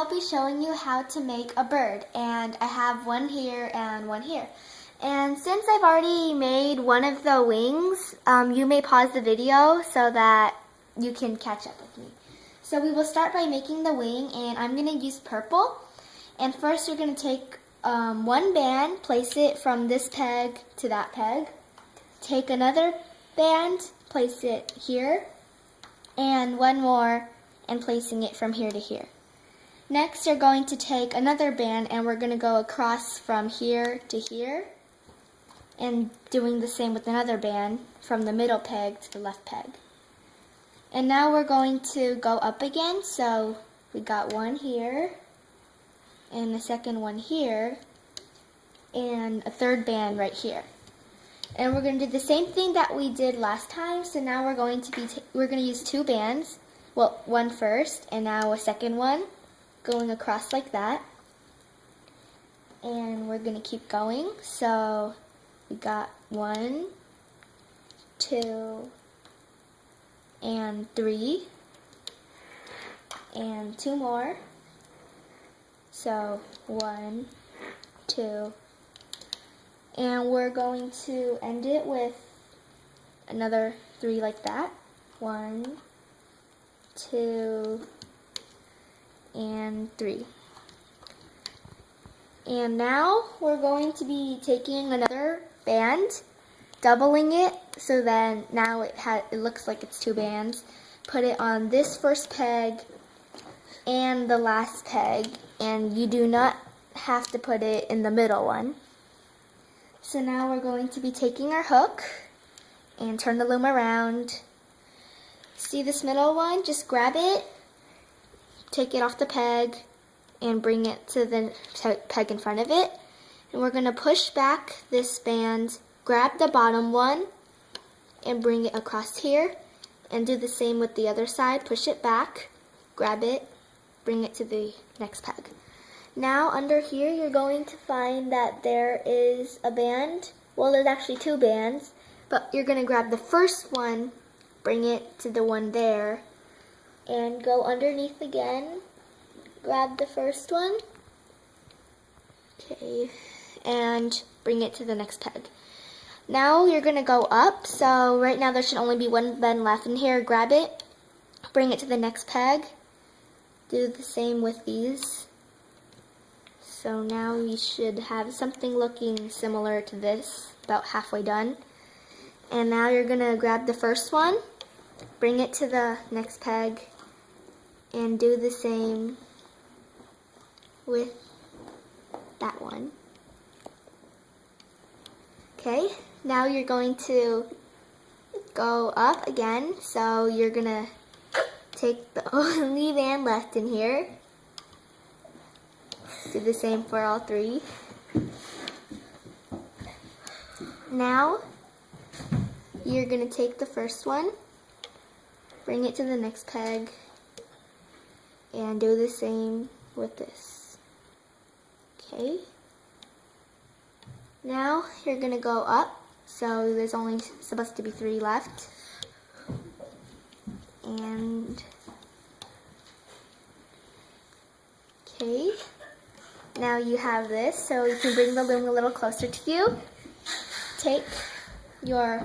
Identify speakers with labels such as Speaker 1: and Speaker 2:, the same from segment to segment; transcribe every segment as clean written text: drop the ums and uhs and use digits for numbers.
Speaker 1: I'll be showing you how to make a bird, and I have one here and one here. And since I've already made one of the wings, you may pause the video so that you can catch up with me. So we will start by making the wing, and I'm going to use purple. And first you're going to take one band, place it from this peg to that peg. Take another band, place it here, and one more, and placing it from here to here. Next, you're going to take another band, and we're going to go across from here to here, and doing the same with another band from the middle peg to the left peg. And now we're going to go up again, so we got one here, and a second one here, and a third band right here. And we're going to do the same thing that we did last time. So now we're going to use two bands. Well, one first, and now a second one, going across like that. And we're going to keep going. So we got 1, 2, and 3, and 2 more. So 1, 2, and we're going to end it with another 3 like that. 1, 2, and 3. And now we're going to be taking another band, doubling it, so then now it looks like it's 2 bands. Put it on this first peg and the last peg, and you do not have to put it in the middle one. So now we're going to be taking our hook and turn the loom around. See this middle one? Just grab it, take it off the peg, and bring it to the peg in front of it. And we're going to push back this band, grab the bottom one, and bring it across here. And do the same with the other side. Push it back, grab it, bring it to the next peg. Now under here you're going to find that there is a band. Well, there's actually 2 bands, but you're going to grab the first one, bring it to the one there, and go underneath again. Grab the first one, okay, and bring it to the next peg. Now you're going to go up, so right now there should only be 1 band left in here. Grab it, bring it to the next peg, do the same with these. So now we should have something looking similar to this, about halfway done. And now you're going to grab the first one, bring it to the next peg, and do the same with that one. Okay, now you're going to go up again, so you're going to take the only band left in here. Do the same for all 3. Now, you're going to take the first one, bring it to the next peg, and do the same with this. Okay. Now, you're going to go up, so there's only supposed to be 3 left. And, okay. Now you have this, so you can bring the loom a little closer to you. Take your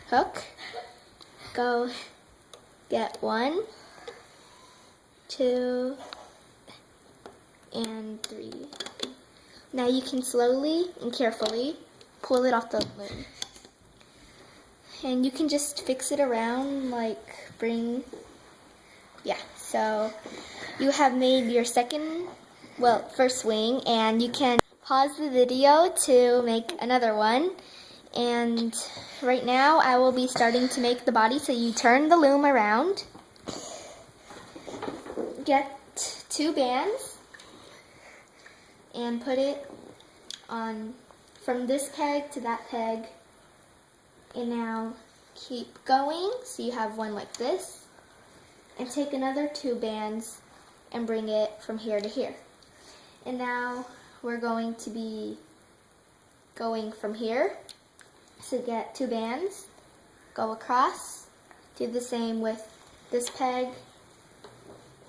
Speaker 1: hook, go get 1, 2, and 3. Now you can slowly and carefully pull it off the loom. And you can just fix it around, like so you have made your first wing, and you can pause the video to make another one. And right now I will be starting to make the body, so you turn the loom around, get 2 bands, and put it on from this peg to that peg, and now keep going, so you have one like this, and take another 2 bands and bring it from here to here. And now we're going to be going from here. So get 2 bands, go across, do the same with this peg,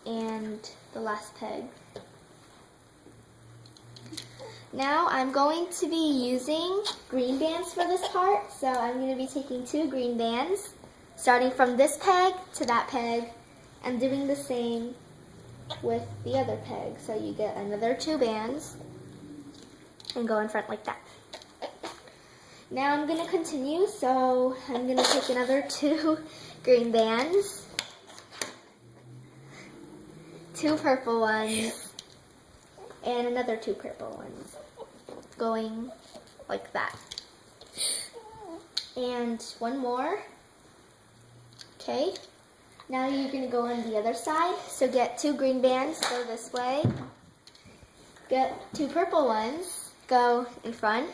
Speaker 1: and the last peg. Now I'm going to be using green bands for this part, so I'm going to be taking 2 green bands, starting from this peg to that peg, and doing the same with the other peg. So you get another 2 bands, and go in front like that. Now I'm going to continue, so I'm going to take another 2 green bands, 2 purple ones, and another 2 purple ones, going like that. And one more. Okay, now you're going to go on the other side, so get 2 green bands, go this way, get 2 purple ones, go in front,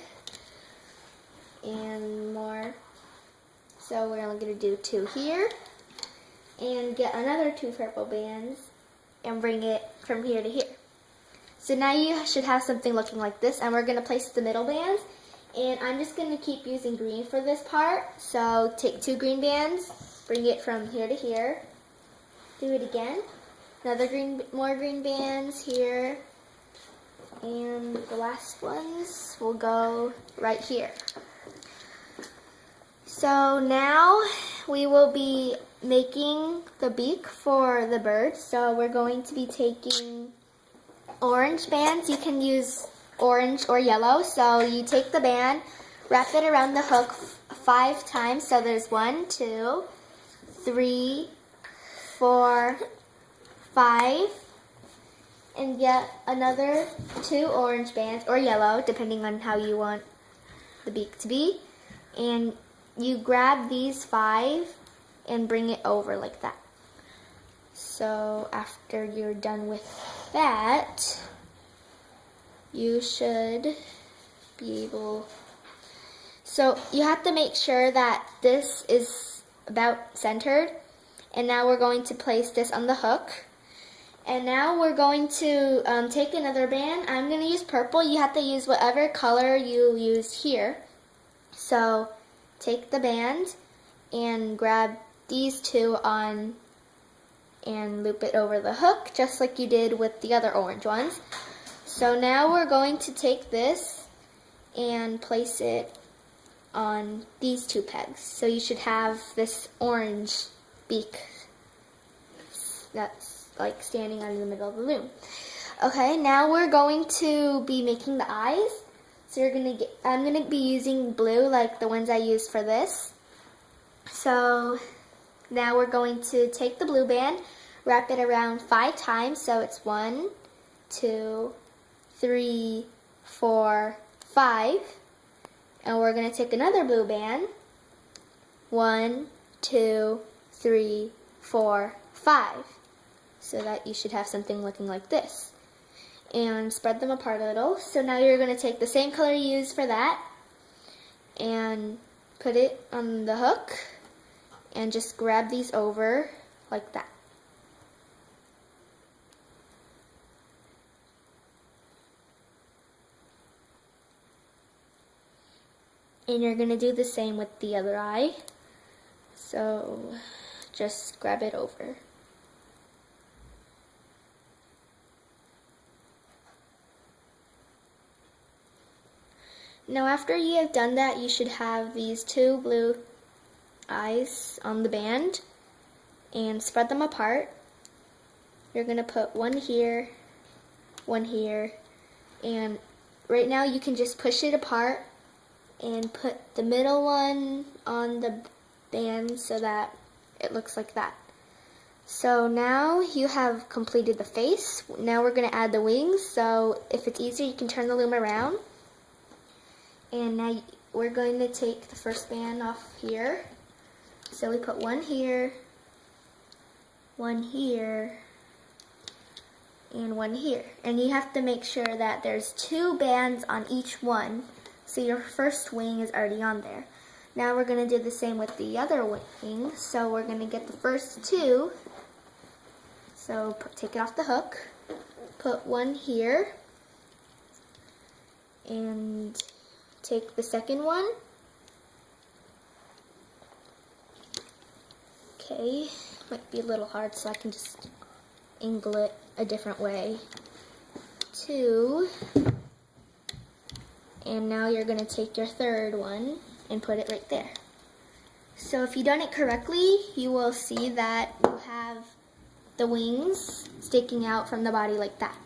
Speaker 1: and more. So we're only going to do 2 here, and get another 2 purple bands, and bring it from here to here. So now you should have something looking like this, and we're going to place the middle bands, and I'm just going to keep using green for this part. So take 2 green bands, bring it from here to here, do it again, more green bands here, and the last ones will go right here. So now we will be making the beak for the bird. So we're going to be taking orange bands. You can use orange or yellow. So you take the band, wrap it around the hook 5 times. So there's 1, 2, 3, 4, 5, and get another 2 orange bands or yellow, depending on how you want the beak to be. And you grab these 5 and bring it over like that. So after you're done with that, you should be able, so you have to make sure that this is about centered. And now we're going to place this on the hook. And now we're going to take another band. I'm going to use purple. You have to use whatever color you used here. So take the band and grab these 2 on and loop it over the hook, just like you did with the other orange ones. So now we're going to take this and place it on these 2 pegs. So you should have this orange beak that's like standing out in the middle of the loom. Okay, now we're going to be making the eyes. So I'm gonna be using blue like the ones I used for this. So now we're going to take the blue band, wrap it around 5 times. So it's 1, 2, 3, 4, 5. And we're gonna take another blue band. 1, 2, 3, 4, 5. So that you should have something looking like this. And spread them apart a little. So now you're going to take the same color you used for that and put it on the hook and just grab these over like that. And you're going to do the same with the other eye. So just grab it over. Now after you have done that, you should have these 2 blue eyes on the band and spread them apart. You're going to put 1 here, 1 here, and right now you can just push it apart and put the middle one on the band so that it looks like that. So now you have completed the face. Now we're going to add the wings. So if it's easier, you can turn the loom around. And now we're going to take the first band off here. So we put 1 here, 1 here, and 1 here. And you have to make sure that there's 2 bands on each one, so your first wing is already on there. Now we're going to do the same with the other wing. So we're going to get the first 2. So take it off the hook, put 1 here, and take the second one. Okay, might be a little hard, so I can just angle it a different way. 2. And now you're going to take your third one and put it right there. So if you've done it correctly, you will see that you have the wings sticking out from the body like that.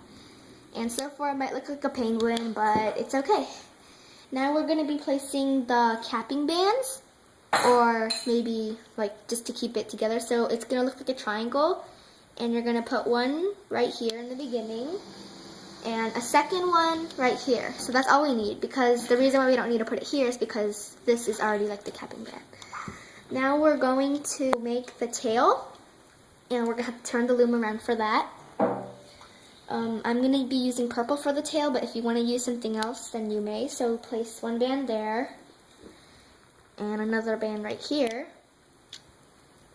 Speaker 1: And so far it might look like a penguin, but it's okay. Now we're going to be placing the capping bands, or maybe like just to keep it together. So it's going to look like a triangle, and you're going to put one right here in the beginning, and a second one right here. So that's all we need, because the reason why we don't need to put it here is because this is already like the capping band. Now we're going to make the tail, and we're going to have to turn the loom around for that. I'm going to be using purple for the tail, but if you want to use something else, then you may. So place one band there, and another band right here.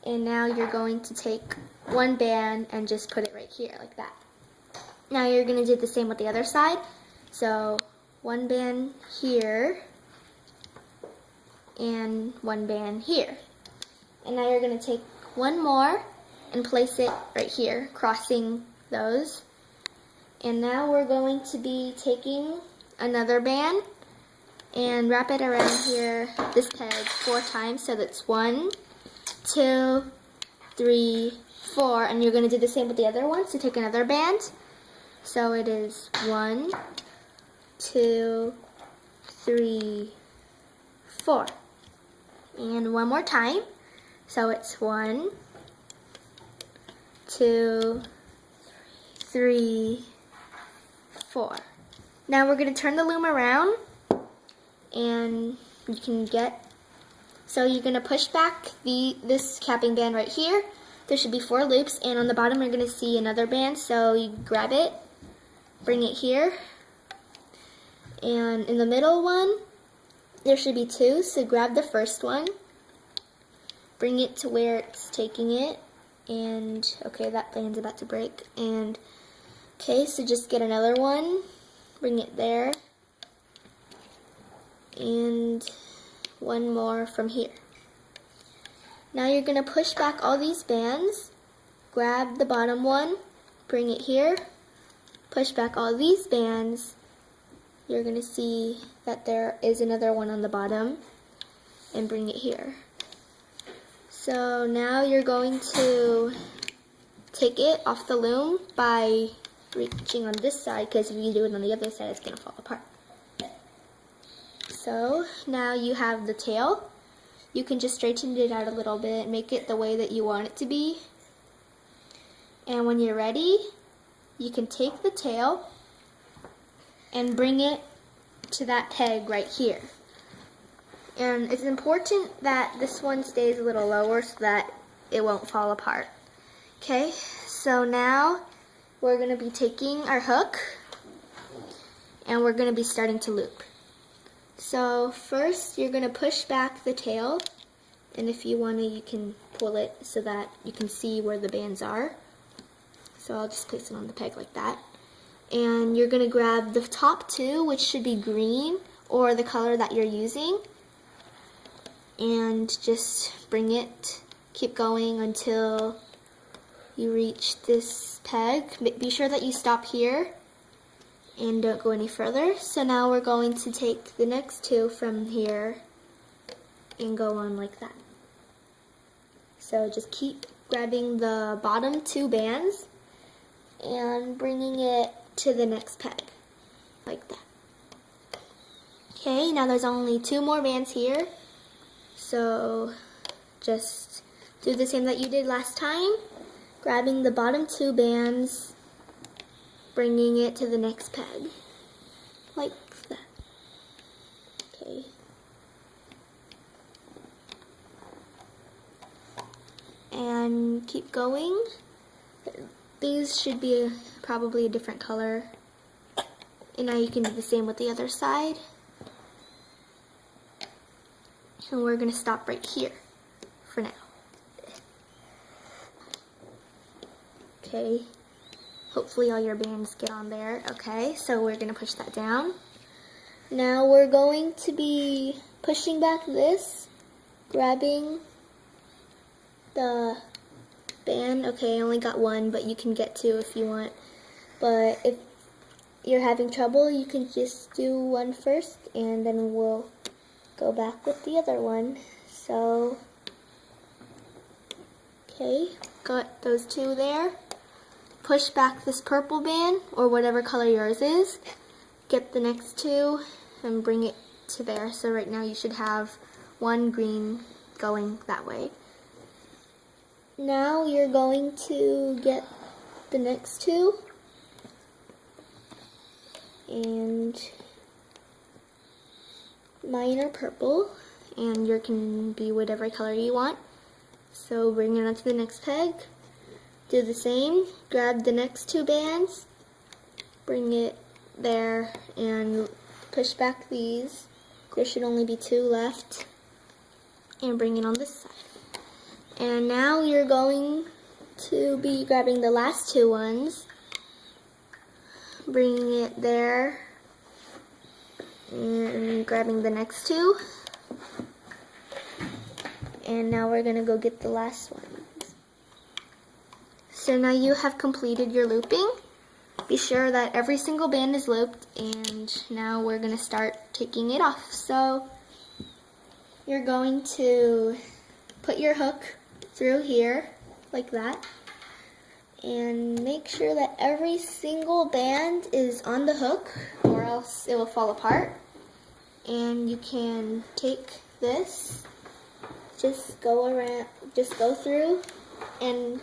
Speaker 1: And now you're going to take one band and just put it right here, like that. Now you're going to do the same with the other side. So one band here, and one band here. And now you're going to take one more and place it right here, crossing those. And now we're going to be taking another band and wrap it around here, this peg, 4 times. So that's 1, 2, 3, 4. And you're going to do the same with the other one. So take another band. So it is 1, 2, 3, 4. And one more time. So it's 1, 2, 3, 4. Now we're going to turn the loom around, and you can get, so you're going to push back this capping band right here. There should be 4 loops, and on the bottom you're going to see another band. So you grab it, bring it here, and in the middle one there should be 2. So grab the first one, bring it to where it's taking it, and okay, that band's about to break. And okay, so just get another one, bring it there, and one more from here. Now you're going to push back all these bands, grab the bottom one, bring it here, push back all these bands. You're going to see that there is another one on the bottom, and bring it here. So now you're going to take it off the loom by reaching on this side, because if you do it on the other side, it's going to fall apart. So now you have the tail. You can just straighten it out a little bit, make it the way that you want it to be. And when you're ready, you can take the tail and bring it to that peg right here. And it's important that this one stays a little lower so that it won't fall apart. Okay, so now we're going to be taking our hook, and we're going to be starting to loop. So first you're going to push back the tail, and if you want to, you can pull it so that you can see where the bands are. So I'll just place it on the peg like that. And you're going to grab the top 2, which should be green or the color that you're using, and just bring it, keep going until you reach this peg. Be sure that you stop here and don't go any further. So now we're going to take the next 2 from here and go on like that. So just keep grabbing the bottom 2 bands and bringing it to the next peg, like that. Okay, now there's only 2 more bands here. So just do the same that you did last time, grabbing the bottom 2 bands, bringing it to the next peg, like that. Okay. And keep going. These should be probably a different color. And now you can do the same with the other side. And we're going to stop right here for now. Okay. Hopefully all your bands get on there. Okay, so we're going to push that down. Now we're going to be pushing back this, grabbing the band. Okay, I only got one, but you can get two if you want. But if you're having trouble, you can just do one first, and then we'll go back with the other one. So, okay, got those two there. Push back this purple band, or whatever color yours is. Get the next two and bring it to there. So right now you should have one green going that way. Now you're going to get the next two, and mine are purple, and yours can be whatever color you want. So bring it onto the next peg. Do the same, grab the next two bands, bring it there, and push back these. There should only be two left, and bring it on this side. And now you're going to be grabbing the last two ones, bringing it there, and grabbing the next two. And now we're going to go get the last one. So now you have completed your looping. Be sure that every single band is looped, and now we're going to start taking it off. So you're going to put your hook through here like that, and make sure that every single band is on the hook, or else it will fall apart. And you can take this, just go around, just go through, and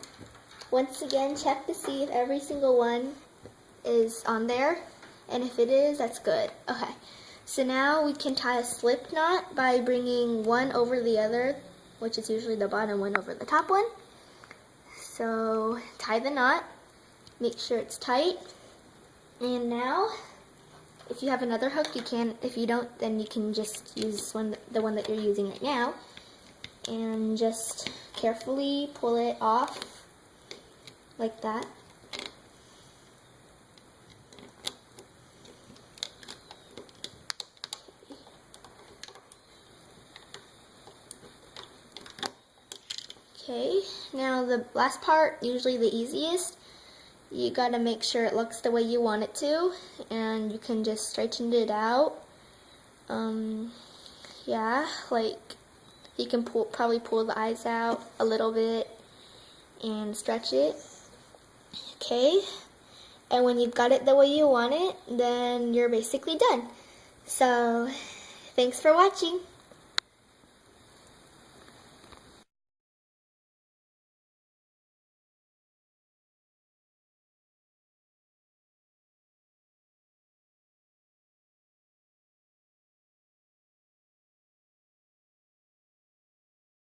Speaker 1: once again check to see if every single one is on there, and if it is, that's good. Okay, so now we can tie a slip knot by bringing one over the other, which is usually the bottom one over the top one. So tie the knot, make sure it's tight, and now if you have another hook you can, if you don't then you can just use the one that you're using right now, and just carefully pull it off like that. Okay, now the last part, usually the easiest, you gotta make sure it looks the way you want it to, and you can just straighten it out. Yeah, like you can probably pull the eyes out a little bit and stretch it. Okay, and when you've got it the way you want it, then you're basically done. So, thanks for watching.